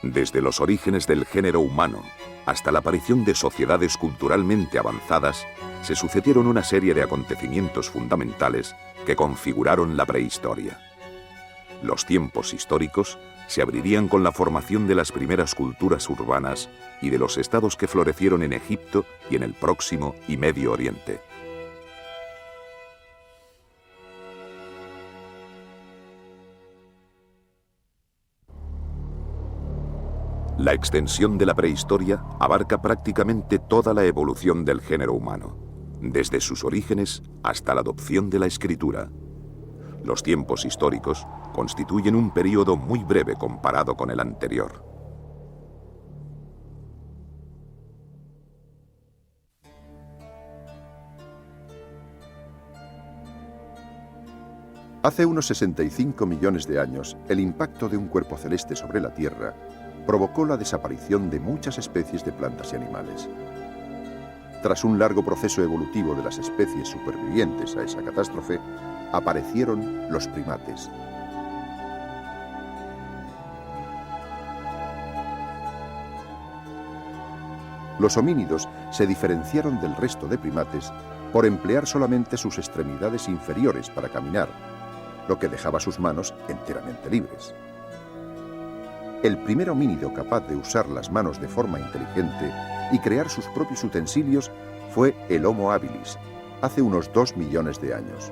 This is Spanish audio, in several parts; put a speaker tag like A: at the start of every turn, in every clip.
A: Desde los orígenes del género humano hasta la aparición de sociedades culturalmente avanzadas, se sucedieron una serie de acontecimientos fundamentales que configuraron la prehistoria. Los tiempos históricos se abrirían con la formación de las primeras culturas urbanas y de los estados que florecieron en Egipto y en el Próximo y Medio Oriente. La extensión de la prehistoria abarca prácticamente toda la evolución del género humano, desde sus orígenes hasta la adopción de la escritura. Los tiempos históricos constituyen un período muy breve comparado con el anterior.
B: Hace unos 65 millones de años, el impacto de un cuerpo celeste sobre la Tierra provocó la desaparición de muchas especies de plantas y animales. Tras un largo proceso evolutivo de las especies supervivientes a esa catástrofe, aparecieron los primates. Los homínidos se diferenciaron del resto de primates por emplear solamente sus extremidades inferiores para caminar, lo que dejaba sus manos enteramente libres. El primer homínido capaz de usar las manos de forma inteligente y crear sus propios utensilios fue el Homo habilis, hace unos 2 millones de años.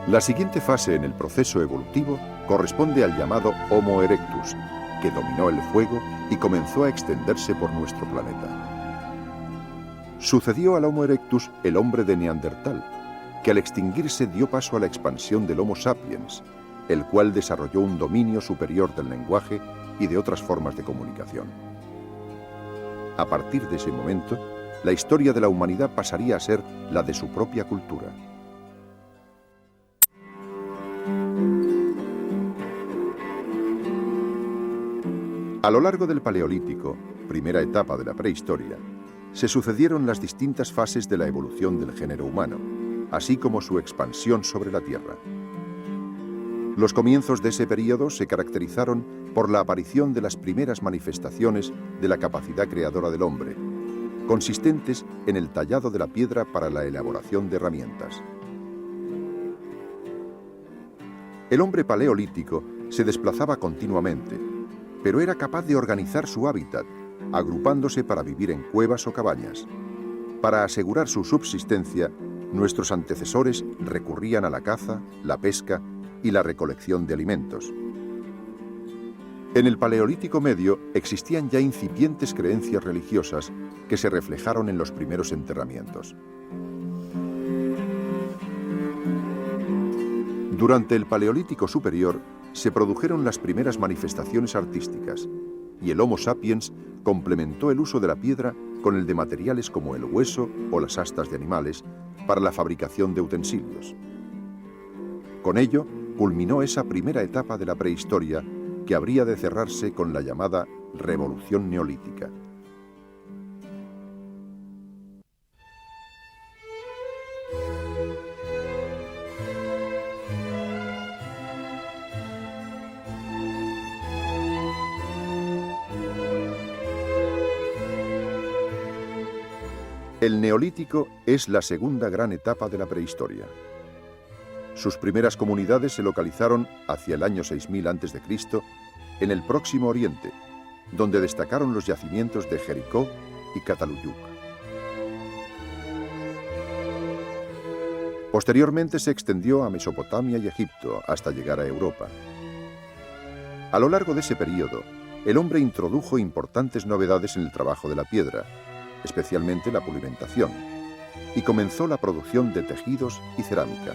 B: La siguiente fase en el proceso evolutivo corresponde al llamado Homo erectus, que dominó el fuego y comenzó a extenderse por nuestro planeta. Sucedió al Homo erectus el hombre de Neandertal, que al extinguirse dio paso a la expansión del Homo sapiens, el cual desarrolló un dominio superior del lenguaje y de otras formas de comunicación. A partir de ese momento, la historia de la humanidad pasaría a ser la de su propia cultura. A lo largo del Paleolítico, primera etapa de la prehistoria, se sucedieron las distintas fases de la evolución del género humano, así como su expansión sobre la Tierra. Los comienzos de ese período se caracterizaron por la aparición de las primeras manifestaciones de la capacidad creadora del hombre, consistentes en el tallado de la piedra para la elaboración de herramientas. El hombre paleolítico se desplazaba continuamente, pero era capaz de organizar su hábitat, agrupándose para vivir en cuevas o cabañas. Para asegurar su subsistencia, nuestros antecesores recurrían a la caza, la pesca y la recolección de alimentos. En el Paleolítico Medio existían ya incipientes creencias religiosas que se reflejaron en los primeros enterramientos. Durante el Paleolítico Superior se produjeron las primeras manifestaciones artísticas y el Homo sapiens complementó el uso de la piedra con el de materiales como el hueso o las astas de animales para la fabricación de utensilios. Con ello, culminó esa primera etapa de la prehistoria que habría de cerrarse con la llamada Revolución Neolítica. El Neolítico es la segunda gran etapa de la prehistoria. Sus primeras comunidades se localizaron hacia el año 6000 a.C. en el Próximo Oriente, donde destacaron los yacimientos de Jericó y Cataluyuk. Posteriormente se extendió a Mesopotamia y Egipto hasta llegar a Europa. A lo largo de ese período, el hombre introdujo importantes novedades en el trabajo de la piedra, especialmente la pulimentación, y comenzó la producción de tejidos y cerámica.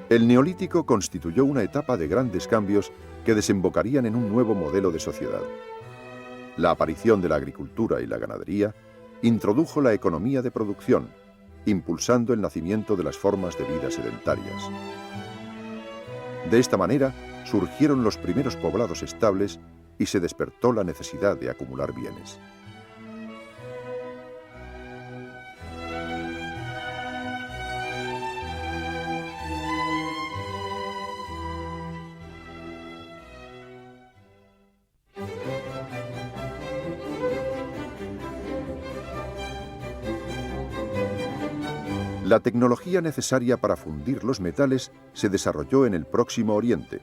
B: El Neolítico constituyó una etapa de grandes cambios que desembocarían en un nuevo modelo de sociedad. La aparición de la agricultura y la ganadería introdujo la economía de producción, impulsando el nacimiento de las formas de vida sedentarias. De esta manera, surgieron los primeros poblados estables y se despertó la necesidad de acumular bienes. La tecnología necesaria para fundir los metales se desarrolló en el Próximo Oriente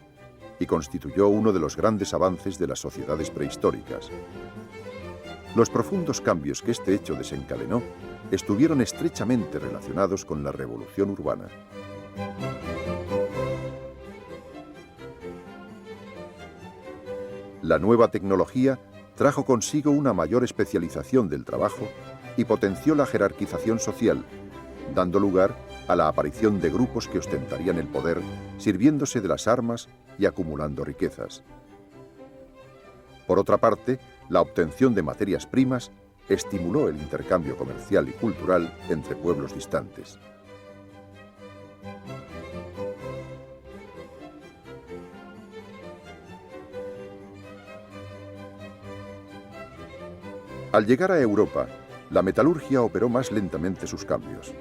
B: y constituyó uno de los grandes avances de las sociedades prehistóricas. Los profundos cambios que este hecho desencadenó estuvieron estrechamente relacionados con la revolución urbana. La nueva tecnología trajo consigo una mayor especialización del trabajo y potenció la jerarquización social, dando lugar a la aparición de grupos que ostentarían el poder sirviéndose de las armas y acumulando riquezas. Por otra parte, la obtención de materias primas estimuló el intercambio comercial y cultural entre pueblos distantes. Al llegar a Europa, la metalurgia operó más lentamente sus cambios.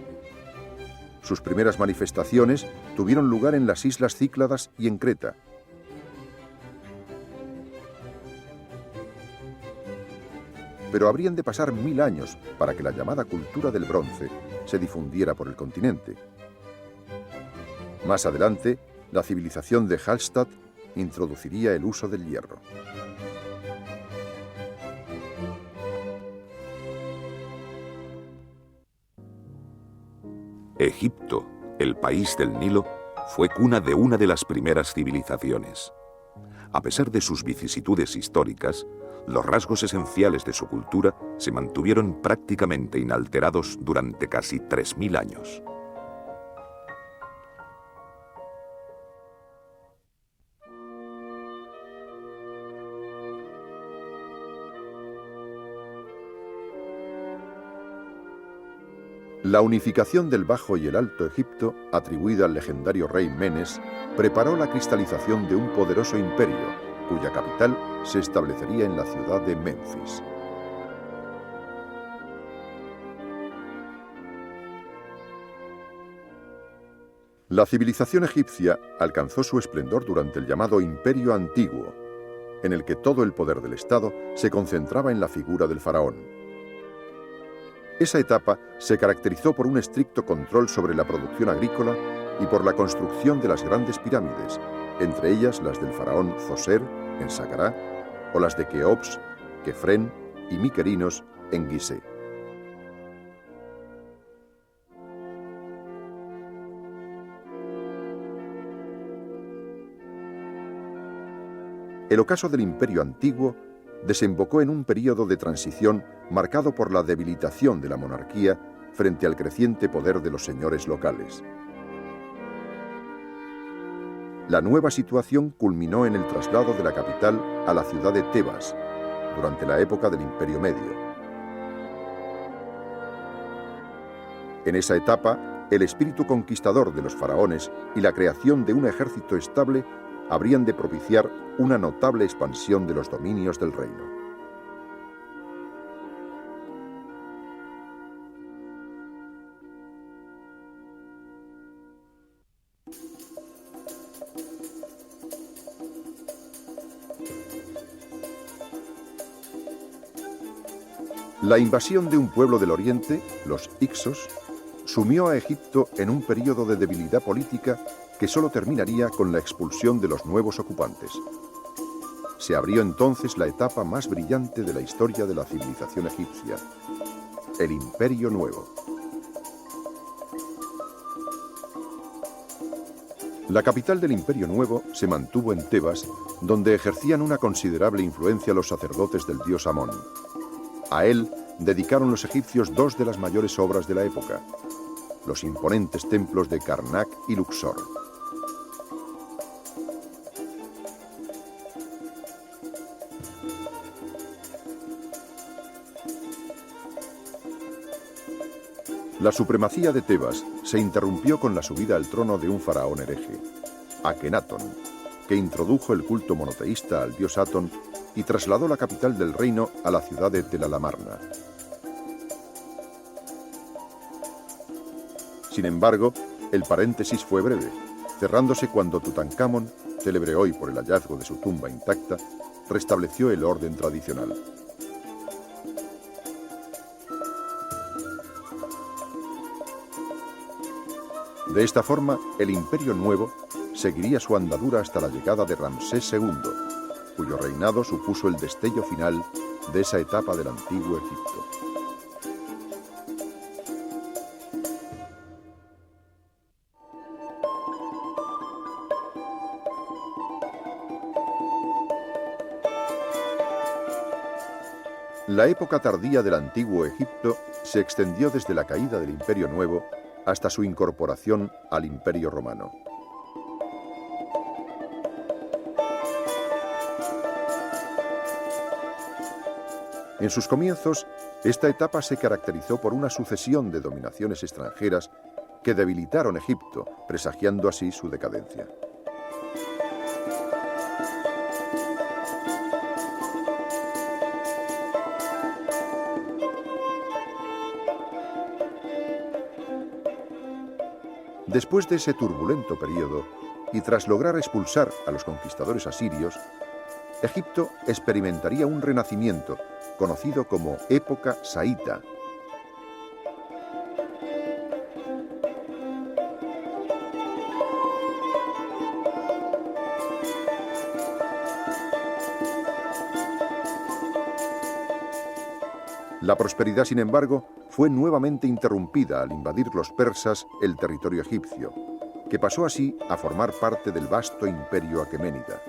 B: Sus primeras manifestaciones tuvieron lugar en las Islas Cícladas y en Creta. Pero habrían de pasar 1000 años para que la llamada cultura del bronce se difundiera por el continente. Más adelante, la civilización de Hallstatt introduciría el uso del hierro.
A: Egipto, el país del Nilo, fue cuna de una de las primeras civilizaciones. A pesar de sus vicisitudes históricas, los rasgos esenciales de su cultura se mantuvieron prácticamente inalterados durante casi 3000 años.
B: La unificación del Bajo y el Alto Egipto, atribuida al legendario rey Menes, preparó la cristalización de un poderoso imperio, cuya capital se establecería en la ciudad de Menfis. La civilización egipcia alcanzó su esplendor durante el llamado Imperio Antiguo, en el que todo el poder del Estado se concentraba en la figura del faraón. Esa etapa se caracterizó por un estricto control sobre la producción agrícola y por la construcción de las grandes pirámides, entre ellas las del faraón Zoser en Saqqara o las de Keops, Kefren y Mykerinos en Gizeh. El ocaso del Imperio Antiguo desembocó en un período de transición marcado por la debilitación de la monarquía frente al creciente poder de los señores locales. La nueva situación culminó en el traslado de la capital a la ciudad de Tebas, durante la época del Imperio Medio. En esa etapa, el espíritu conquistador de los faraones y la creación de un ejército estable habrían de propiciar una notable expansión de los dominios del reino. La invasión de un pueblo del Oriente, los Hicsos, sumió a Egipto en un período de debilidad política que solo terminaría con la expulsión de los nuevos ocupantes. Se abrió entonces la etapa más brillante de la historia de la civilización egipcia, el Imperio Nuevo. La capital del Imperio Nuevo se mantuvo en Tebas, donde ejercían una considerable influencia los sacerdotes del dios Amón. A él dedicaron los egipcios dos de las mayores obras de la época, los imponentes templos de Karnak y Luxor. La supremacía de Tebas se interrumpió con la subida al trono de un faraón hereje, Akenatón, que introdujo el culto monoteísta al dios Atón y trasladó la capital del reino a la ciudad de Tel el-Amarna. Sin embargo, el paréntesis fue breve, cerrándose cuando Tutankamón, célebre hoy por el hallazgo de su tumba intacta, restableció el orden tradicional. De esta forma, el Imperio Nuevo seguiría su andadura hasta la llegada de Ramsés II, cuyo reinado supuso el destello final de esa etapa del antiguo Egipto. La época tardía del antiguo Egipto se extendió desde la caída del Imperio Nuevo hasta su incorporación al Imperio Romano. En sus comienzos, esta etapa se caracterizó por una sucesión de dominaciones extranjeras que debilitaron Egipto, presagiando así su decadencia. Después de ese turbulento periodo, y tras lograr expulsar a los conquistadores asirios, Egipto experimentaría un renacimiento, conocido como época saíta. La prosperidad, sin embargo, fue nuevamente interrumpida al invadir los persas el territorio egipcio, que pasó así a formar parte del vasto imperio aqueménida.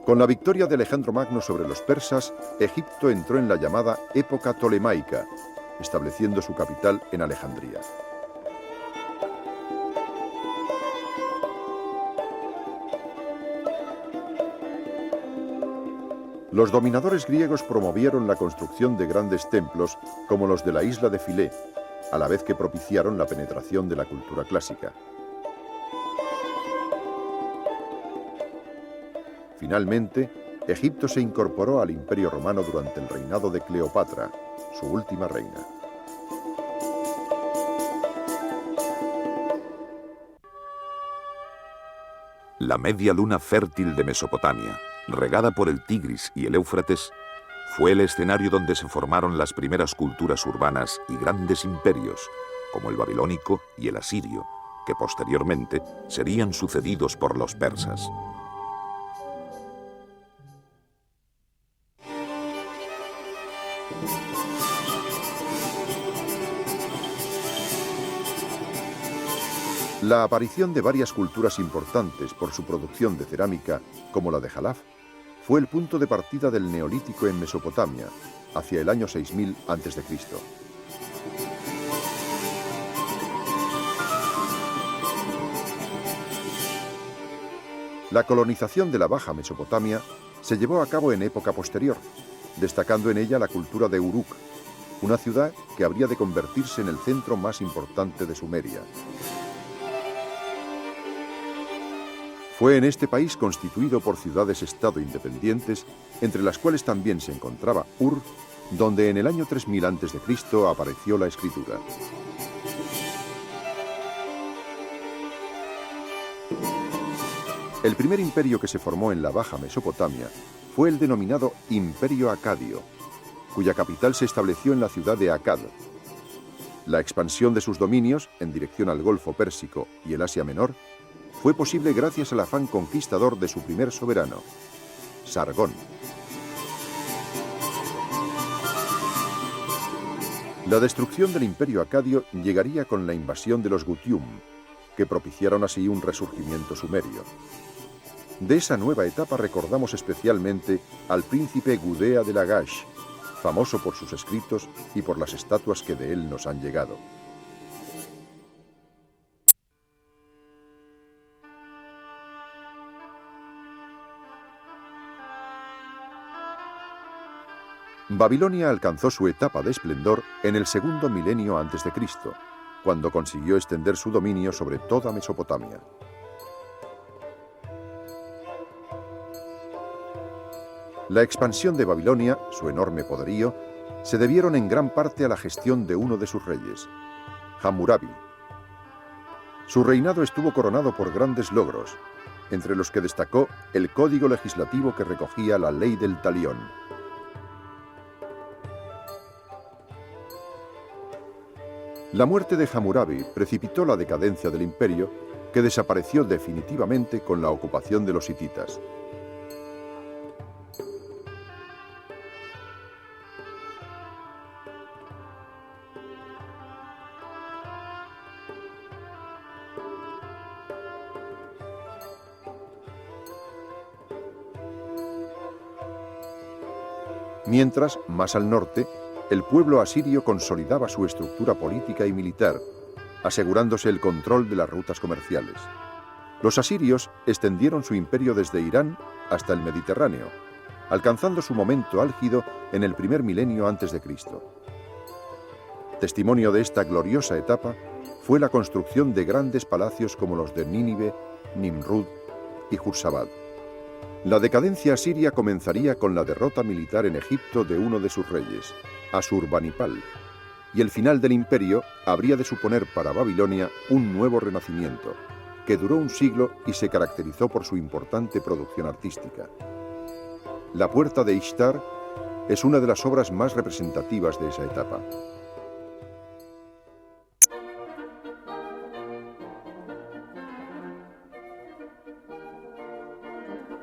B: Con la victoria de Alejandro Magno sobre los persas, Egipto entró en la llamada época tolemaica, estableciendo su capital en Alejandría. Los dominadores griegos promovieron la construcción de grandes templos como los de la isla de Filé, a la vez que propiciaron la penetración de la cultura clásica. Finalmente, Egipto se incorporó al Imperio Romano durante el reinado de Cleopatra, su última reina.
A: La media luna fértil de Mesopotamia, regada por el Tigris y el Éufrates, fue el escenario donde se formaron las primeras culturas urbanas y grandes imperios, como el babilónico y el asirio, que posteriormente serían sucedidos por los persas.
B: La aparición de varias culturas importantes por su producción de cerámica, como la de Jalaf, fue el punto de partida del Neolítico en Mesopotamia, hacia el año 6000 a.C. La colonización de la Baja Mesopotamia se llevó a cabo en época posterior, destacando en ella la cultura de Uruk, una ciudad que habría de convertirse en el centro más importante de Sumeria. Fue en este país constituido por ciudades-estado independientes, entre las cuales también se encontraba Ur, donde en el año 3000 a.C. apareció la escritura. El primer imperio que se formó en la Baja Mesopotamia fue el denominado Imperio Acadio, cuya capital se estableció en la ciudad de Akkad. La expansión de sus dominios, en dirección al Golfo Pérsico y el Asia Menor, fue posible gracias al afán conquistador de su primer soberano, Sargón. La destrucción del Imperio Acadio llegaría con la invasión de los Gutium, que propiciaron así un resurgimiento sumerio. De esa nueva etapa recordamos especialmente al príncipe Gudea de Lagash, famoso por sus escritos y por las estatuas que de él nos han llegado. Babilonia alcanzó su etapa de esplendor en el segundo milenio antes de Cristo, cuando consiguió extender su dominio sobre toda Mesopotamia. La expansión de Babilonia, su enorme poderío, se debieron en gran parte a la gestión de uno de sus reyes, Hammurabi. Su reinado estuvo coronado por grandes logros, entre los que destacó el código legislativo que recogía la ley del talión. La muerte de Hammurabi precipitó la decadencia del imperio, que desapareció definitivamente con la ocupación de los hititas. Mientras, más al norte, el pueblo asirio consolidaba su estructura política y militar, asegurándose el control de las rutas comerciales. Los asirios extendieron su imperio desde Irán hasta el Mediterráneo, alcanzando su momento álgido en el primer milenio antes de Cristo. Testimonio de esta gloriosa etapa fue la construcción de grandes palacios como los de Nínive, Nimrud y Jursabad. La decadencia asiria comenzaría con la derrota militar en Egipto de uno de sus reyes, Asurbanipal, y el final del imperio habría de suponer para Babilonia un nuevo renacimiento, que duró un siglo y se caracterizó por su importante producción artística. La Puerta de Ishtar es una de las obras más representativas de esa etapa.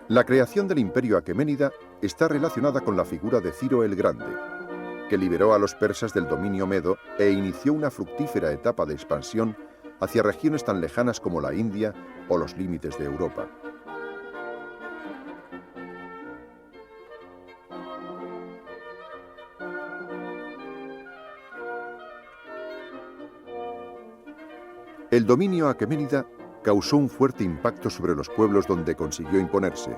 B: La creación del imperio aqueménida está relacionada con la figura de Ciro el Grande, que liberó a los persas del dominio medo e inició una fructífera etapa de expansión hacia regiones tan lejanas como la India o los límites de Europa. El dominio aqueménida causó un fuerte impacto sobre los pueblos donde consiguió imponerse.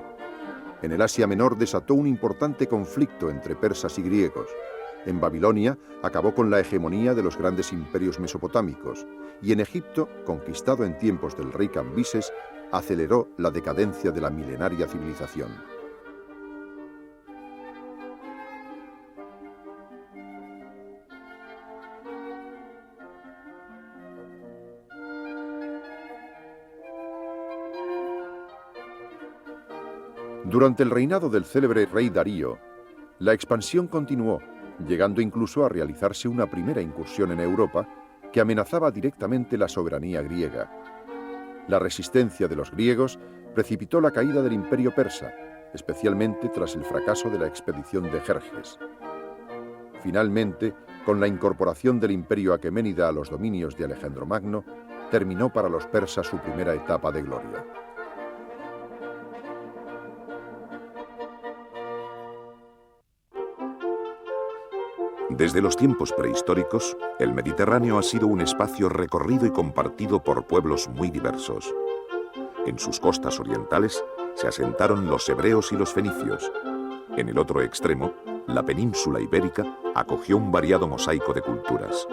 B: En el Asia Menor desató un importante conflicto entre persas y griegos. En Babilonia acabó con la hegemonía de los grandes imperios mesopotámicos, y en Egipto, conquistado en tiempos del rey Cambises, aceleró la decadencia de la milenaria civilización. Durante el reinado del célebre rey Darío, la expansión continuó, llegando incluso a realizarse una primera incursión en Europa que amenazaba directamente la soberanía griega. La resistencia de los griegos precipitó la caída del imperio persa, especialmente tras el fracaso de la expedición de Jerjes. Finalmente, con la incorporación del imperio aqueménida a los dominios de Alejandro Magno, terminó para los persas su primera etapa de gloria.
A: Desde los tiempos prehistóricos, el Mediterráneo ha sido un espacio recorrido y compartido por pueblos muy diversos. En sus costas orientales se asentaron los hebreos y los fenicios. En el otro extremo, la península ibérica acogió un variado mosaico de culturas.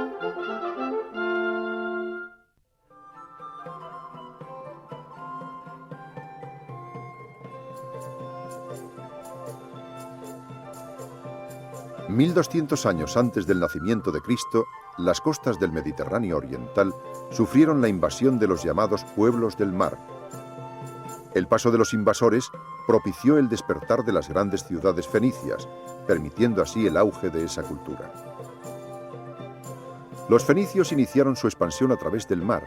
B: $1200 años antes del nacimiento de Cristo, las costas del Mediterráneo oriental sufrieron la invasión de los llamados pueblos del mar. El paso de los invasores propició el despertar de las grandes ciudades fenicias, permitiendo así el auge de esa cultura. Los fenicios iniciaron su expansión a través del mar,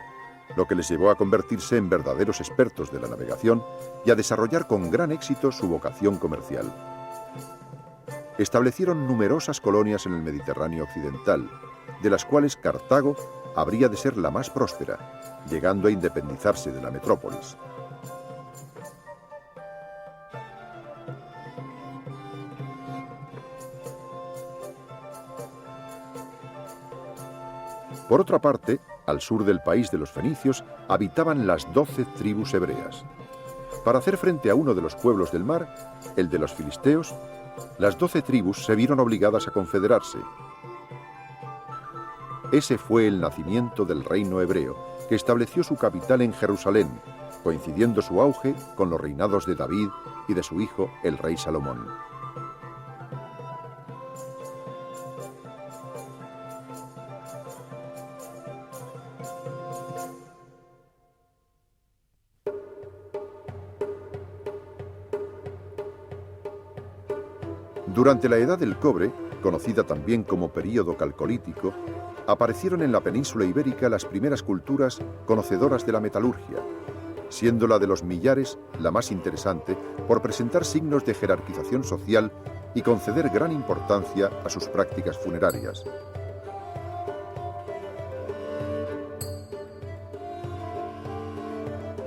B: lo que les llevó a convertirse en verdaderos expertos de la navegación y a desarrollar con gran éxito su vocación comercial. Establecieron numerosas colonias en el Mediterráneo occidental, de las cuales Cartago habría de ser la más próspera, llegando a independizarse de la metrópolis. Por otra parte, al sur del país de los fenicios habitaban las 12 tribus hebreas. Para hacer frente a uno de los pueblos del mar, el de los filisteos, las 12 tribus se vieron obligadas a confederarse. Ese fue el nacimiento del reino hebreo, que estableció su capital en Jerusalén, coincidiendo su auge con los reinados de David y de su hijo, el rey Salomón. Durante la Edad del Cobre, conocida también como período calcolítico, aparecieron en la península ibérica las primeras culturas conocedoras de la metalurgia, siendo la de los millares la más interesante por presentar signos de jerarquización social y conceder gran importancia a sus prácticas funerarias.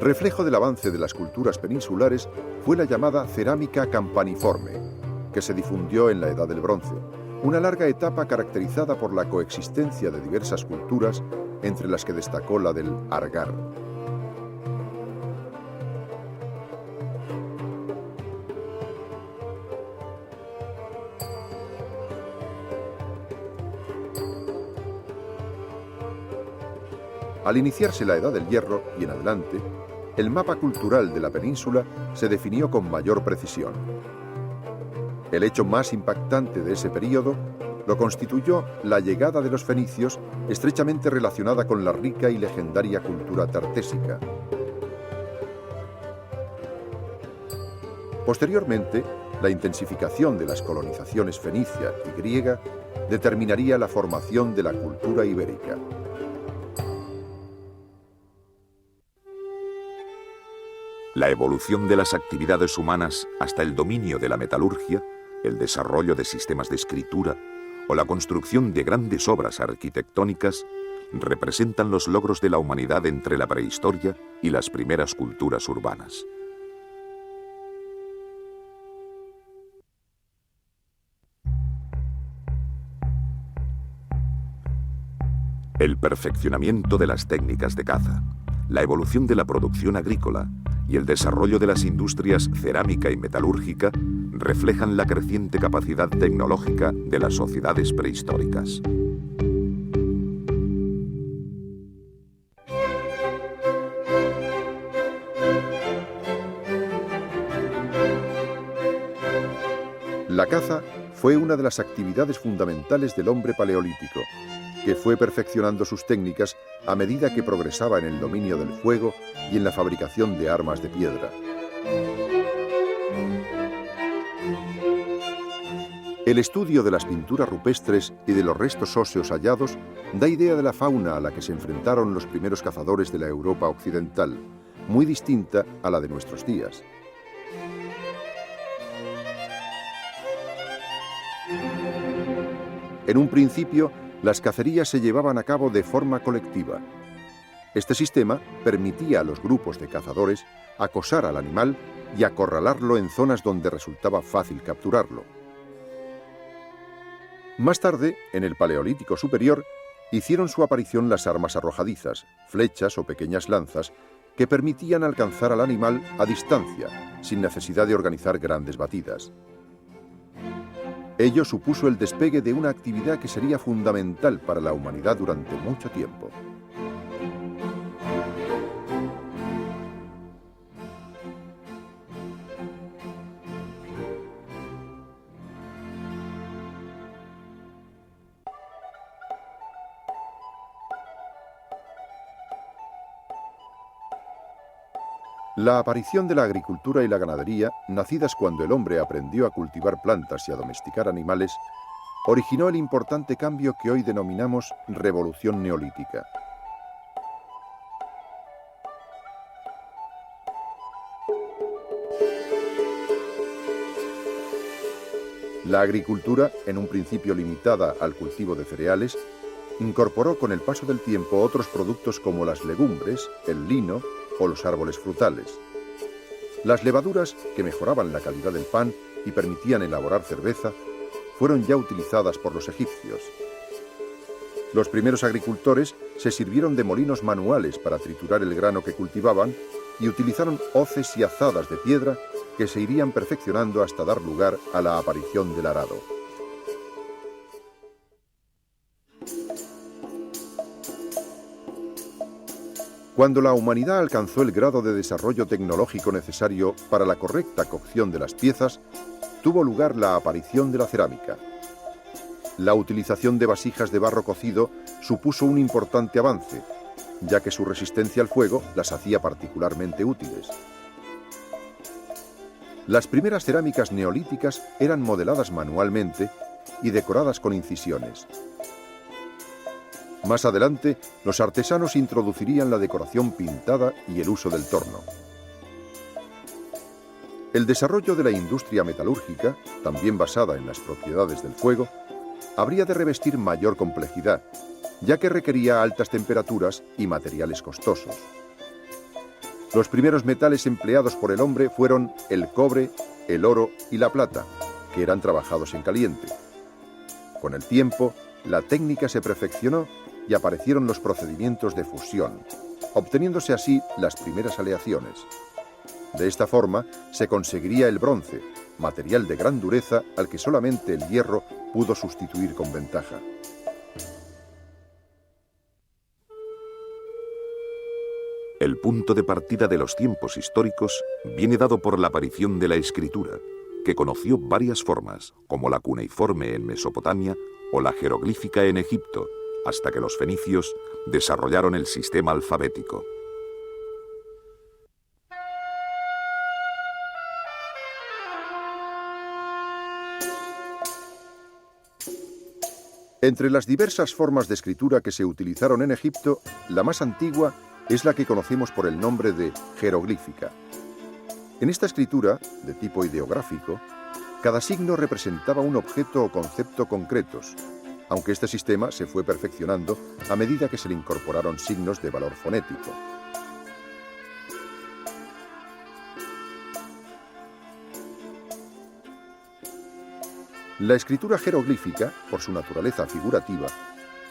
B: Reflejo del avance de las culturas peninsulares fue la llamada cerámica campaniforme, que se difundió en la Edad del Bronce, una larga etapa caracterizada por la coexistencia de diversas culturas, entre las que destacó la del Argar. Al iniciarse la Edad del Hierro y en adelante, el mapa cultural de la península se definió con mayor precisión. El hecho más impactante de ese período lo constituyó la llegada de los fenicios, estrechamente relacionada con la rica y legendaria cultura tartésica. Posteriormente, la intensificación de las colonizaciones fenicia y griega determinaría la formación de la cultura ibérica.
A: La evolución de las actividades humanas hasta el dominio de la metalurgia, el desarrollo de sistemas de escritura o la construcción de grandes obras arquitectónicas representan los logros de la humanidad entre la prehistoria y las primeras culturas urbanas. El perfeccionamiento de las técnicas de caza, la evolución de la producción agrícola y el desarrollo de las industrias cerámica y metalúrgica reflejan la creciente capacidad tecnológica de las sociedades prehistóricas.
B: La caza fue una de las actividades fundamentales del hombre paleolítico, que fue perfeccionando sus técnicas a medida que progresaba en el dominio del fuego y en la fabricación de armas de piedra. El estudio de las pinturas rupestres y de los restos óseos hallados da idea de la fauna a la que se enfrentaron los primeros cazadores de la Europa occidental, muy distinta a la de nuestros días. En un principio, las cacerías se llevaban a cabo de forma colectiva. Este sistema permitía a los grupos de cazadores acosar al animal y acorralarlo en zonas donde resultaba fácil capturarlo. Más tarde, en el Paleolítico Superior, hicieron su aparición las armas arrojadizas, flechas o pequeñas lanzas, que permitían alcanzar al animal a distancia, sin necesidad de organizar grandes batidas. Ello supuso el despegue de una actividad que sería fundamental para la humanidad durante mucho tiempo. La aparición de la agricultura y la ganadería, nacidas cuando el hombre aprendió a cultivar plantas y a domesticar animales, originó el importante cambio que hoy denominamos Revolución Neolítica. La agricultura, en un principio limitada al cultivo de cereales, incorporó con el paso del tiempo otros productos como las legumbres, el lino o los árboles frutales. Las levaduras, que mejoraban la calidad del pan y permitían elaborar cerveza, fueron ya utilizadas por los egipcios. Los primeros agricultores se sirvieron de molinos manuales para triturar el grano que cultivaban y utilizaron hoces y azadas de piedra que se irían perfeccionando hasta dar lugar a la aparición del arado. Cuando la humanidad alcanzó el grado de desarrollo tecnológico necesario para la correcta cocción de las piezas, tuvo lugar la aparición de la cerámica. La utilización de vasijas de barro cocido supuso un importante avance, ya que su resistencia al fuego las hacía particularmente útiles. Las primeras cerámicas neolíticas eran modeladas manualmente y decoradas con incisiones. Más adelante, los artesanos introducirían la decoración pintada y el uso del torno. El desarrollo de la industria metalúrgica, también basada en las propiedades del fuego, habría de revestir mayor complejidad, ya que requería altas temperaturas y materiales costosos. Los primeros metales empleados por el hombre fueron el cobre, el oro y la plata, que eran trabajados en caliente. Con el tiempo, la técnica se perfeccionó y aparecieron los procedimientos de fusión, obteniéndose así las primeras aleaciones. De esta forma, se conseguiría el bronce, material de gran dureza al que solamente el hierro pudo sustituir con ventaja.
A: El punto de partida de los tiempos históricos viene dado por la aparición de la escritura, que conoció varias formas, como la cuneiforme en Mesopotamia o la jeroglífica en Egipto, hasta que los fenicios desarrollaron el sistema alfabético.
B: Entre las diversas formas de escritura que se utilizaron en Egipto, la más antigua es la que conocemos por el nombre de jeroglífica. En esta escritura, de tipo ideográfico, cada signo representaba un objeto o concepto concretos, aunque este sistema se fue perfeccionando a medida que se le incorporaron signos de valor fonético. La escritura jeroglífica, por su naturaleza figurativa,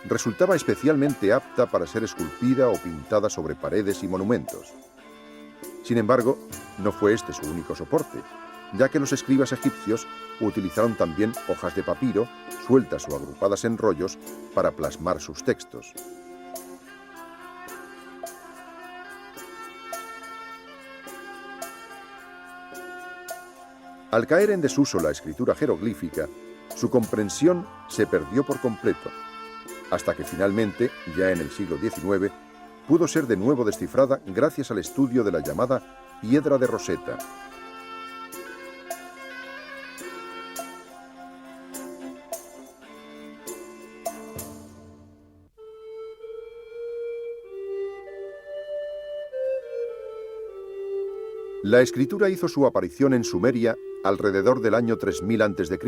B: resultaba especialmente apta para ser esculpida o pintada sobre paredes y monumentos. Sin embargo, no fue este su único soporte, ya que los escribas egipcios utilizaron también hojas de papiro, sueltas o agrupadas en rollos, para plasmar sus textos. Al caer en desuso la escritura jeroglífica, su comprensión se perdió por completo, hasta que finalmente, ya en el siglo XIX, pudo ser de nuevo descifrada gracias al estudio de la llamada piedra de Rosetta. La escritura hizo su aparición en Sumeria alrededor del año 3000 a.C.,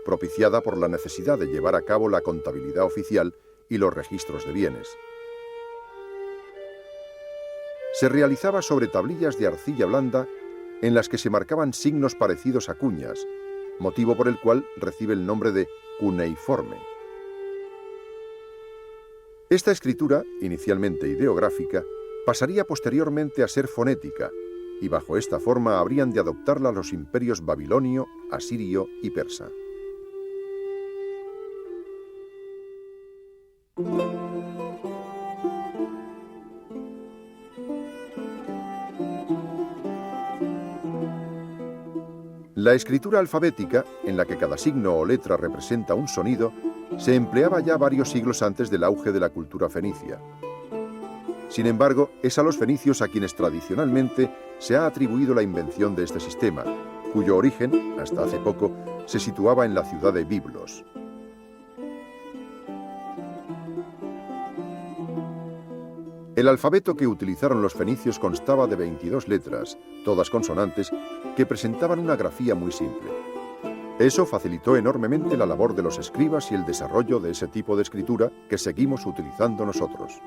B: propiciada por la necesidad de llevar a cabo la contabilidad oficial y los registros de bienes. Se realizaba sobre tablillas de arcilla blanda en las que se marcaban signos parecidos a cuñas, motivo por el cual recibe el nombre de cuneiforme. Esta escritura, inicialmente ideográfica, pasaría posteriormente a ser fonética, y bajo esta forma habrían de adoptarla los imperios babilonio, asirio y persa. La escritura alfabética, en la que cada signo o letra representa un sonido, se empleaba ya varios siglos antes del auge de la cultura fenicia. Sin embargo, es a los fenicios a quienes tradicionalmente se ha atribuido la invención de este sistema, cuyo origen, hasta hace poco, se situaba en la ciudad de Biblos. El alfabeto que utilizaron los fenicios constaba de 22 letras, todas consonantes, que presentaban una grafía muy simple. Eso facilitó enormemente la labor de los escribas y el desarrollo de ese tipo de escritura que seguimos utilizando nosotros.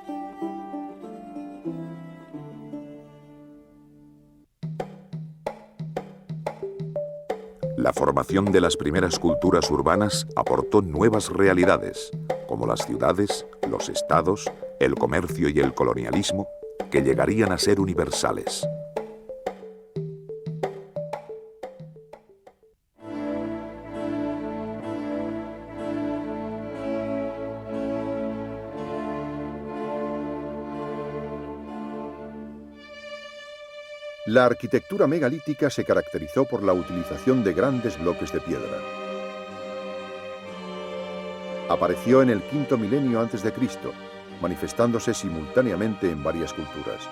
A: La formación de las primeras culturas urbanas aportó nuevas realidades, como las ciudades, los estados, el comercio y el colonialismo, que llegarían a ser universales.
B: La arquitectura megalítica se caracterizó por la utilización de grandes bloques de piedra. Apareció en el quinto milenio antes de Cristo, manifestándose simultáneamente en varias culturas.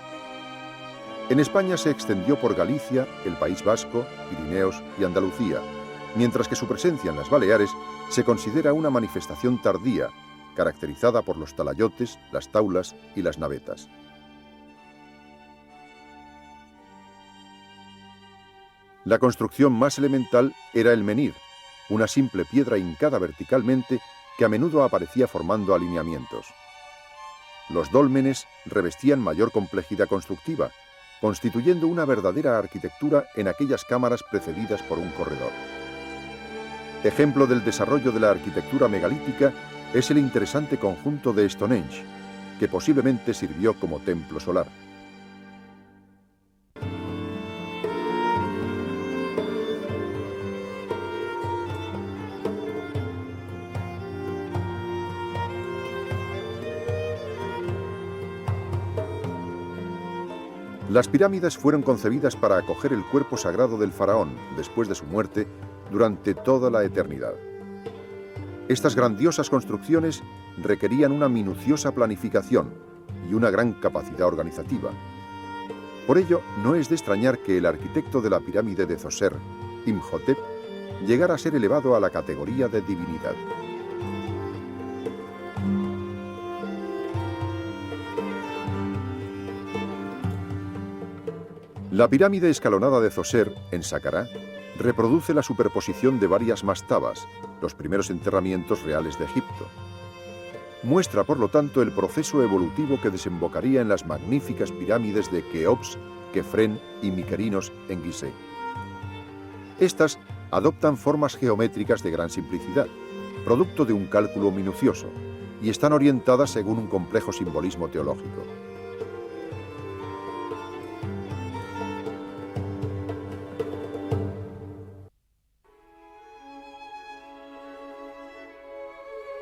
B: En España se extendió por Galicia, el País Vasco, Pirineos y Andalucía, mientras que su presencia en las Baleares se considera una manifestación tardía, caracterizada por los talayotes, las taulas y las navetas. La construcción más elemental era el menhir, una simple piedra hincada verticalmente que a menudo aparecía formando alineamientos. Los dólmenes revestían mayor complejidad constructiva, constituyendo una verdadera arquitectura en aquellas cámaras precedidas por un corredor. Ejemplo del desarrollo de la arquitectura megalítica es el interesante conjunto de Stonehenge, que posiblemente sirvió como templo solar. Las pirámides fueron concebidas para acoger el cuerpo sagrado del faraón después de su muerte durante toda la eternidad. Estas grandiosas construcciones requerían una minuciosa planificación y una gran capacidad organizativa. Por ello, no es de extrañar que el arquitecto de la pirámide de Zoser, Imhotep, llegara a ser elevado a la categoría de divinidad. La pirámide escalonada de Zoser, en Saqqara, reproduce la superposición de varias mastabas, los primeros enterramientos reales de Egipto. Muestra, por lo tanto, el proceso evolutivo que desembocaría en las magníficas pirámides de Keops, Kefren y Mykerinos en Gizeh. Estas adoptan formas geométricas de gran simplicidad, producto de un cálculo minucioso, y están orientadas según un complejo simbolismo teológico.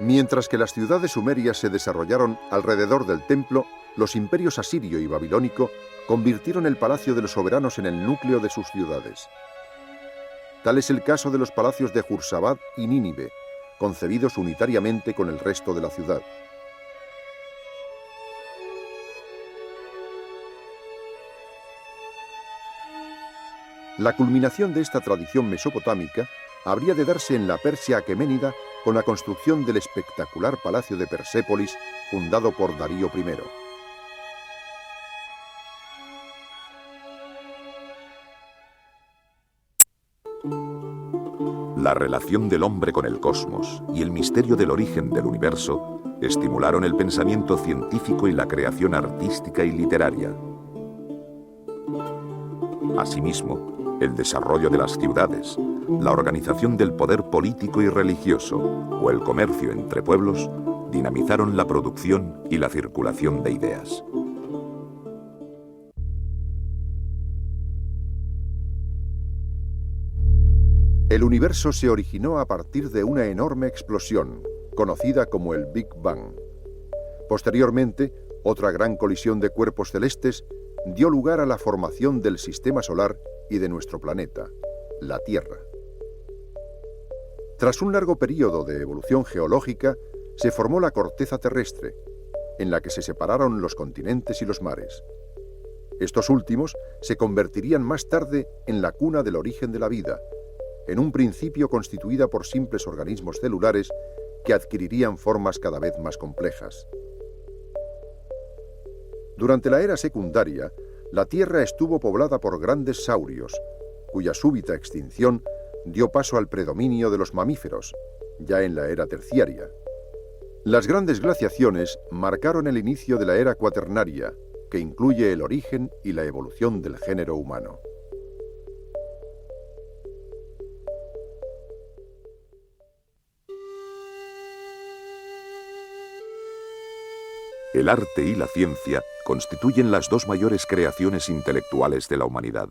B: Mientras que las ciudades sumerias se desarrollaron alrededor del templo, los imperios asirio y babilónico convirtieron el palacio de los soberanos en el núcleo de sus ciudades. Tal es el caso de los palacios de Jursabad y Nínive, concebidos unitariamente con el resto de la ciudad. La culminación de esta tradición mesopotámica habría de darse en la Persia aqueménida con la construcción del espectacular palacio de Persépolis, fundado por Darío I.
A: La relación del hombre con el cosmos y el misterio del origen del universo estimularon el pensamiento científico y la creación artística y literaria. Asimismo, el desarrollo de las ciudades, la organización del poder político y religioso o el comercio entre pueblos dinamizaron la producción y la circulación de ideas.
B: El universo se originó a partir de una enorme explosión, conocida como el Big Bang. Posteriormente, otra gran colisión de cuerpos celestes dio lugar a la formación del sistema solar y de nuestro planeta, la Tierra. Tras un largo periodo de evolución geológica, se formó la corteza terrestre, en la que se separaron los continentes y los mares. Estos últimos se convertirían más tarde en la cuna del origen de la vida, en un principio constituida por simples organismos celulares que adquirirían formas cada vez más complejas. Durante la era secundaria, la Tierra estuvo poblada por grandes saurios, cuya súbita extinción dio paso al predominio de los mamíferos, ya en la era terciaria. Las grandes glaciaciones marcaron el inicio de la era cuaternaria, que incluye el origen y la evolución del género humano.
A: El arte y la ciencia constituyen las dos mayores creaciones intelectuales de la humanidad.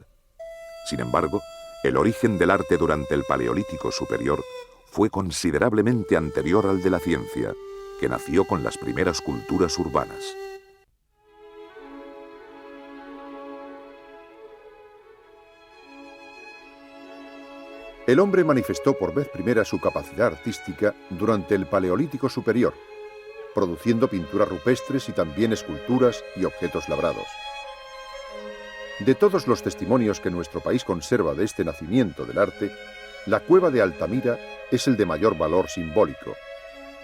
A: Sin embargo, el origen del arte durante el Paleolítico Superior fue considerablemente anterior al de la ciencia, que nació con las primeras culturas urbanas.
B: El hombre manifestó por vez primera su capacidad artística durante el Paleolítico Superior, produciendo pinturas rupestres y también esculturas y objetos labrados. De todos los testimonios que nuestro país conserva de este nacimiento del arte, la cueva de Altamira es el de mayor valor simbólico,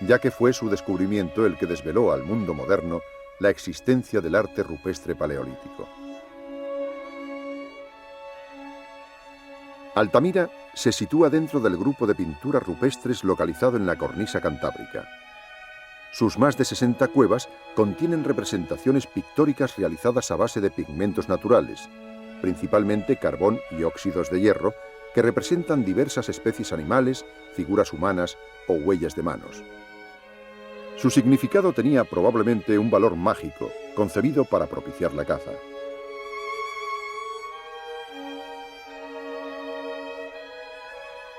B: ya que fue su descubrimiento el que desveló al mundo moderno la existencia del arte rupestre paleolítico. Altamira se sitúa dentro del grupo de pinturas rupestres localizado en la cornisa cantábrica. Sus más de 60 cuevas contienen representaciones pictóricas realizadas a base de pigmentos naturales, principalmente carbón y óxidos de hierro, que representan diversas especies animales, figuras humanas o huellas de manos. Su significado tenía probablemente un valor mágico, concebido para propiciar la caza.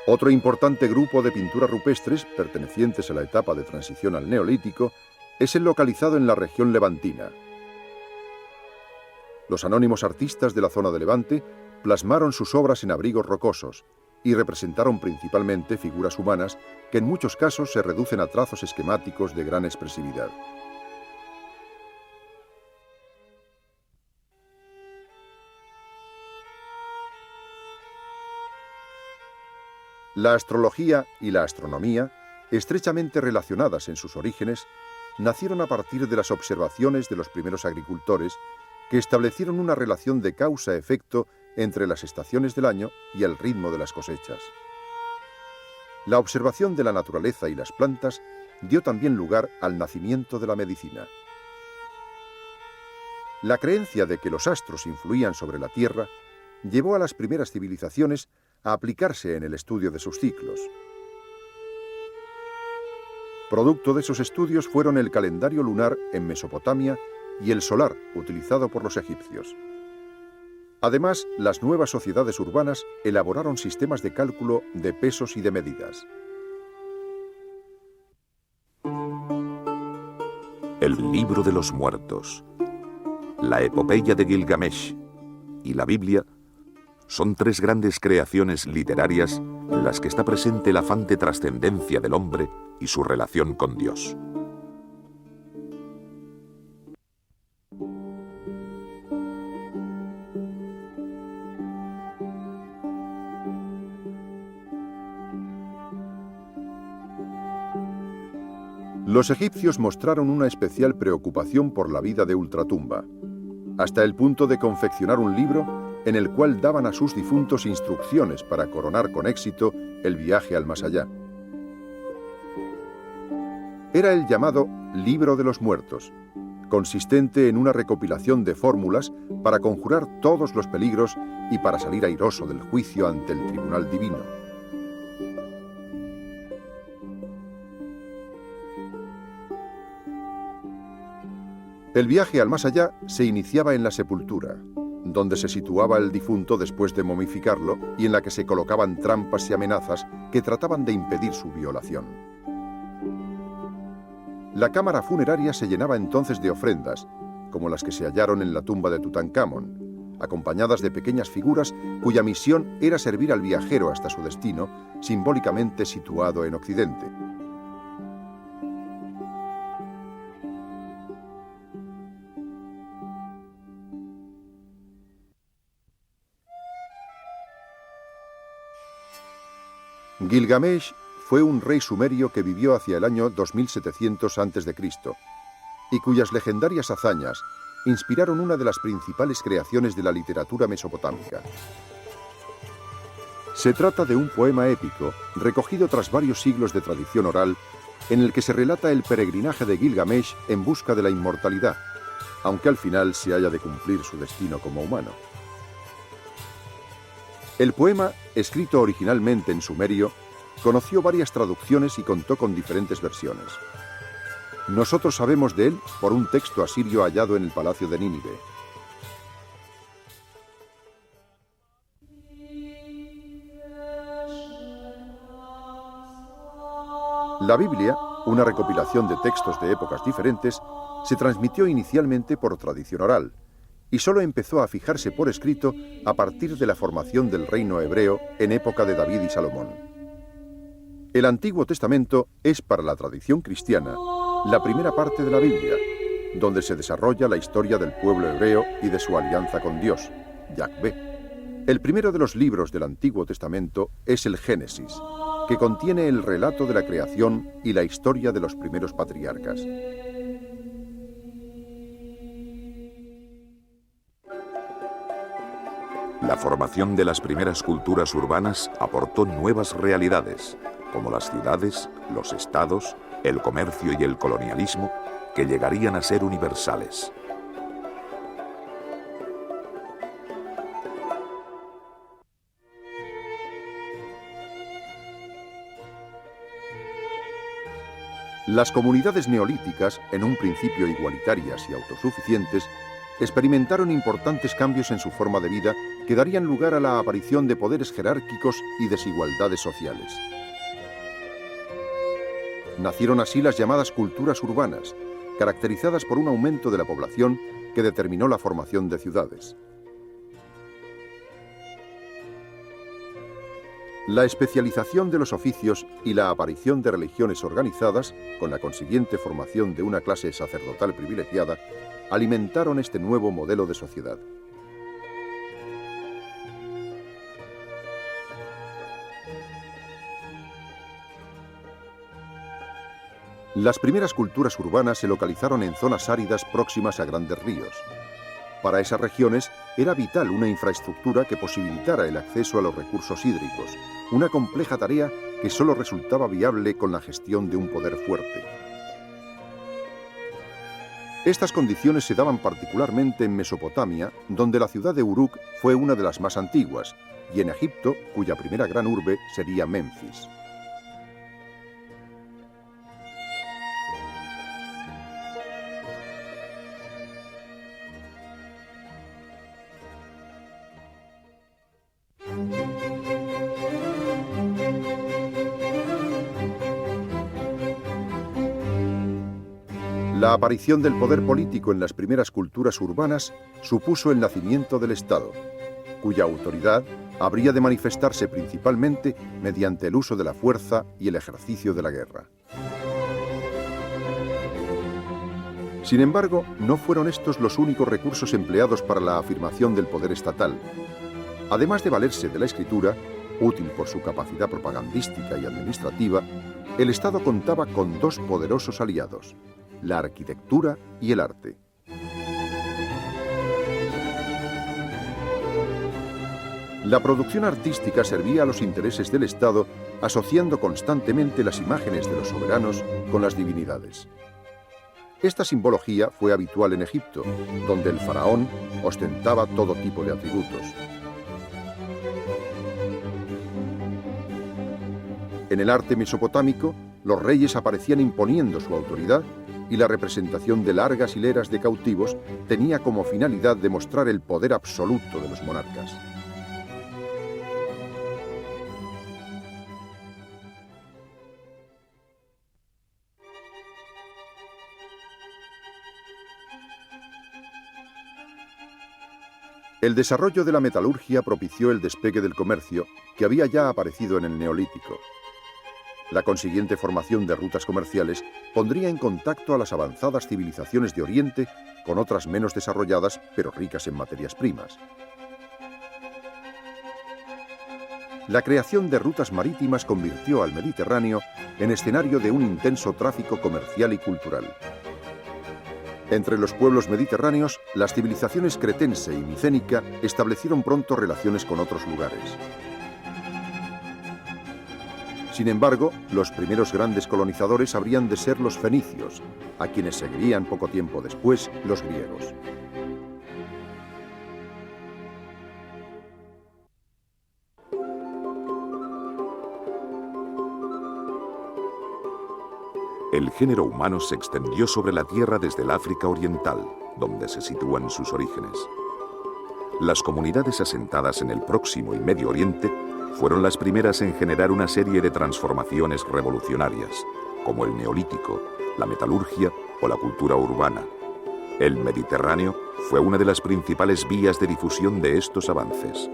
B: Otro importante grupo de pinturas rupestres, pertenecientes a la etapa de transición al Neolítico, es el localizado en la región levantina. Los anónimos artistas de la zona de Levante plasmaron sus obras en abrigos rocosos y representaron principalmente figuras humanas que en muchos casos se reducen a trazos esquemáticos de gran expresividad. La astrología y la astronomía, estrechamente relacionadas en sus orígenes, nacieron a partir de las observaciones de los primeros agricultores que establecieron una relación de causa-efecto entre las estaciones del año y el ritmo de las cosechas. La observación de la naturaleza y las plantas dio también lugar al nacimiento de la medicina. La creencia de que los astros influían sobre la Tierra llevó a las primeras civilizaciones a aplicarse en el estudio de sus ciclos. Producto de esos estudios fueron el calendario lunar en Mesopotamia y el solar, utilizado por los egipcios. Además, las nuevas sociedades urbanas elaboraron sistemas de cálculo de pesos y de medidas.
A: El libro de los muertos, la epopeya de Gilgamesh y la Biblia son tres grandes creaciones literarias en las que está presente el afán de trascendencia del hombre y su relación con Dios.
B: Los egipcios mostraron una especial preocupación por la vida de ultratumba, hasta el punto de confeccionar un libro en el cual daban a sus difuntos instrucciones para coronar con éxito el viaje al más allá. Era el llamado Libro de los Muertos, consistente en una recopilación de fórmulas para conjurar todos los peligros y para salir airoso del juicio ante el tribunal divino. El viaje al más allá se iniciaba en la sepultura, donde se situaba el difunto después de momificarlo y en la que se colocaban trampas y amenazas que trataban de impedir su violación. La cámara funeraria se llenaba entonces de ofrendas, como las que se hallaron en la tumba de Tutankamón, acompañadas de pequeñas figuras cuya misión era servir al viajero hasta su destino, simbólicamente situado en Occidente. Gilgamesh fue un rey sumerio que vivió hacia el año 2700 a.C. y cuyas legendarias hazañas inspiraron una de las principales creaciones de la literatura mesopotámica. Se trata de un poema épico recogido tras varios siglos de tradición oral en el que se relata el peregrinaje de Gilgamesh en busca de la inmortalidad, aunque al final se haya de cumplir su destino como humano. El poema, escrito originalmente en sumerio, conoció varias traducciones y contó con diferentes versiones. Nosotros sabemos de él por un texto asirio hallado en el palacio de Nínive. La Biblia, una recopilación de textos de épocas diferentes, se transmitió inicialmente por tradición oral, y solo empezó a fijarse por escrito a partir de la formación del reino hebreo en época de David y Salomón. El Antiguo Testamento es para la tradición cristiana la primera parte de la Biblia, donde se desarrolla la historia del pueblo hebreo y de su alianza con Dios, Yahvé. El primero de los libros del Antiguo Testamento es el Génesis, que contiene el relato de la creación y la historia de los primeros patriarcas.
A: La formación de las primeras culturas urbanas aportó nuevas realidades, como las ciudades, los estados, el comercio y el colonialismo, que llegarían a ser universales.
B: Las comunidades neolíticas, en un principio igualitarias y autosuficientes, experimentaron importantes cambios en su forma de vida que darían lugar a la aparición de poderes jerárquicos y desigualdades sociales. Nacieron así las llamadas culturas urbanas, caracterizadas por un aumento de la población que determinó la formación de ciudades. La especialización de los oficios y la aparición de religiones organizadas, con la consiguiente formación de una clase sacerdotal privilegiada, alimentaron este nuevo modelo de sociedad. Las primeras culturas urbanas se localizaron en zonas áridas próximas a grandes ríos. Para esas regiones era vital una infraestructura que posibilitara el acceso a los recursos hídricos, una compleja tarea que solo resultaba viable con la gestión de un poder fuerte. Estas condiciones se daban particularmente en Mesopotamia, donde la ciudad de Uruk fue una de las más antiguas, y en Egipto, cuya primera gran urbe sería Menfis. La aparición del poder político en las primeras culturas urbanas supuso el nacimiento del Estado, cuya autoridad habría de manifestarse principalmente mediante el uso de la fuerza y el ejercicio de la guerra. Sin embargo, no fueron estos los únicos recursos empleados para la afirmación del poder estatal. Además de valerse de la escritura, útil por su capacidad propagandística y administrativa, el Estado contaba con dos poderosos aliados: la arquitectura y el arte. La producción artística servía a los intereses del Estado, asociando constantemente las imágenes de los soberanos con las divinidades. Esta simbología fue habitual en Egipto, donde el faraón ostentaba todo tipo de atributos. En el arte mesopotámico, los reyes aparecían imponiendo su autoridad, y la representación de largas hileras de cautivos tenía como finalidad demostrar el poder absoluto de los monarcas. El desarrollo de la metalurgia propició el despegue del comercio, que había ya aparecido en el Neolítico. La consiguiente formación de rutas comerciales pondría en contacto a las avanzadas civilizaciones de Oriente con otras menos desarrolladas, pero ricas en materias primas. La creación de rutas marítimas convirtió al Mediterráneo en escenario de un intenso tráfico comercial y cultural. Entre los pueblos mediterráneos, las civilizaciones cretense y micénica establecieron pronto relaciones con otros lugares. Sin embargo, los primeros grandes colonizadores habrían de ser los fenicios, a quienes seguirían poco tiempo después los griegos.
A: El género humano se extendió sobre la Tierra desde el África Oriental, donde se sitúan sus orígenes. Las comunidades asentadas en el Próximo y Medio Oriente fueron las primeras en generar una serie de transformaciones revolucionarias, como el Neolítico, la metalurgia o la cultura urbana. El Mediterráneo fue una de las principales vías de difusión de estos avances.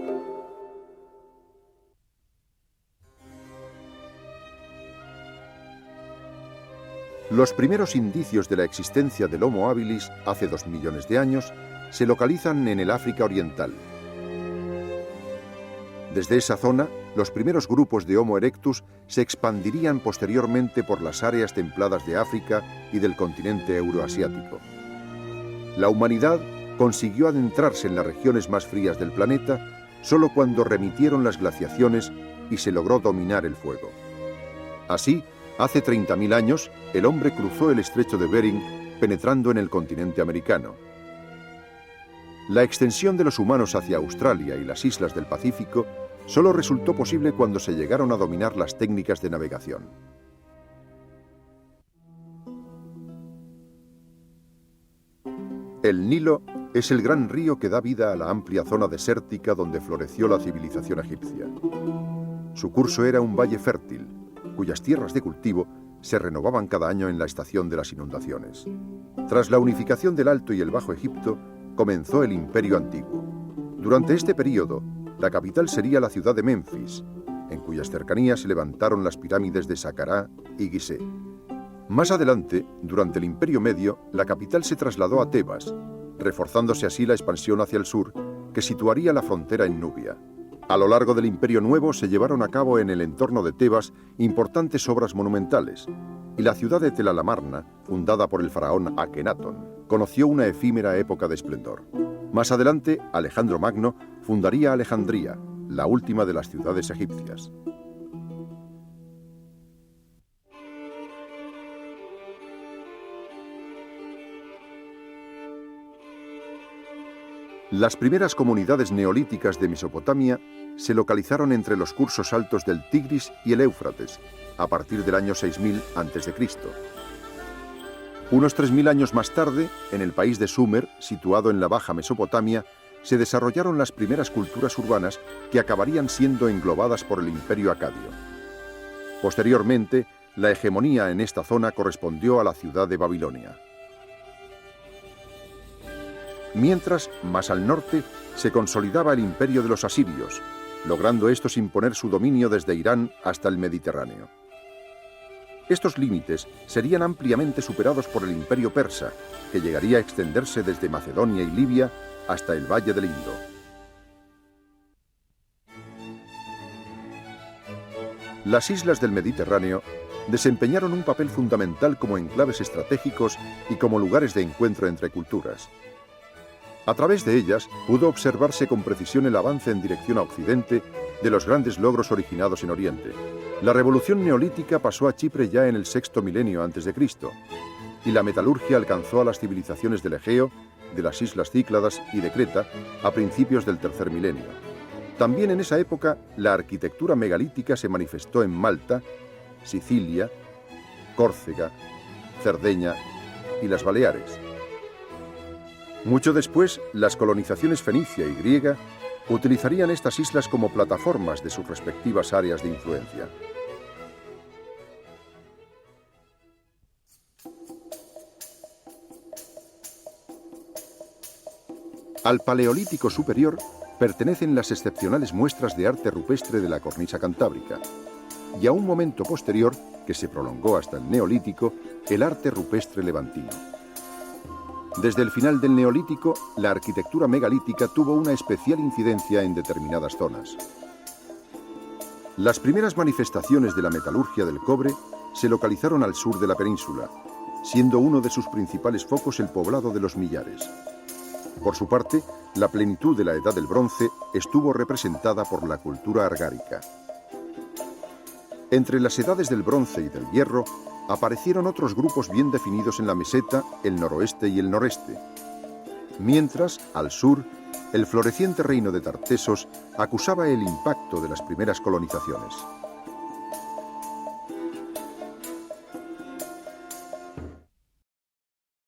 B: Los primeros indicios de la existencia del Homo habilis hace 2 millones de años se localizan en el África Oriental, Desde esa zona, los primeros grupos de Homo erectus se expandirían posteriormente por las áreas templadas de África y del continente euroasiático. La humanidad consiguió adentrarse en las regiones más frías del planeta solo cuando remitieron las glaciaciones y se logró dominar el fuego. Así, hace 30.000 años, el hombre cruzó el estrecho de Bering, penetrando en el continente americano. La extensión de los humanos hacia Australia y las islas del Pacífico solo resultó posible cuando se llegaron a dominar las técnicas de navegación. El Nilo es el gran río que da vida a la amplia zona desértica donde floreció la civilización egipcia. Su curso era un valle fértil, cuyas tierras de cultivo se renovaban cada año en la estación de las inundaciones. Tras la unificación del Alto y el Bajo Egipto, comenzó el Imperio Antiguo. Durante este periodo, la capital sería la ciudad de Menfis, en cuyas cercanías se levantaron las pirámides de Saqqara y Gizeh. Más adelante, durante el Imperio Medio, la capital se trasladó a Tebas, reforzándose así la expansión hacia el sur, que situaría la frontera en Nubia. A lo largo del Imperio Nuevo se llevaron a cabo en el entorno de Tebas importantes obras monumentales, y la ciudad de Tel Al-Amarna, fundada por el faraón Akenatón, conoció una efímera época de esplendor. Más adelante, Alejandro Magno fundaría Alejandría, la última de las ciudades egipcias. Las primeras comunidades neolíticas de Mesopotamia se localizaron entre los cursos altos del Tigris y el Éufrates, a partir del año 6000 a.C. Unos 3000 años más tarde, en el país de Sumer, situado en la Baja Mesopotamia, se desarrollaron las primeras culturas urbanas que acabarían siendo englobadas por el Imperio Acadio. Posteriormente, la hegemonía en esta zona correspondió a la ciudad de Babilonia. Mientras, más al norte, se consolidaba el imperio de los asirios, logrando estos imponer su dominio desde Irán hasta el Mediterráneo. Estos límites serían ampliamente superados por el imperio persa, que llegaría a extenderse desde Macedonia y Libia hasta el Valle del Indo. Las islas del Mediterráneo desempeñaron un papel fundamental como enclaves estratégicos y como lugares de encuentro entre culturas. A través de ellas pudo observarse con precisión el avance en dirección a Occidente de los grandes logros originados en Oriente. La revolución neolítica pasó a Chipre ya en el sexto milenio a.C., y la metalurgia alcanzó a las civilizaciones del Egeo, de las islas Cícladas y de Creta a principios del tercer milenio. También en esa época la arquitectura megalítica se manifestó en Malta, Sicilia, Córcega, Cerdeña y las Baleares. Mucho después, las colonizaciones fenicia y griega utilizarían estas islas como plataformas de sus respectivas áreas de influencia. Al Paleolítico superior pertenecen las excepcionales muestras de arte rupestre de la cornisa cantábrica, y a un momento posterior, que se prolongó hasta el Neolítico, el arte rupestre levantino. Desde el final del Neolítico, la arquitectura megalítica tuvo una especial incidencia en determinadas zonas. Las primeras manifestaciones de la metalurgia del cobre se localizaron al sur de la península, siendo uno de sus principales focos el poblado de los Millares. Por su parte, la plenitud de la Edad del Bronce estuvo representada por la cultura argárica. Entre las edades del Bronce y del Hierro, aparecieron otros grupos bien definidos en la meseta, el noroeste y el noreste. Mientras, al sur, el floreciente reino de Tartesos acusaba el impacto de las primeras colonizaciones.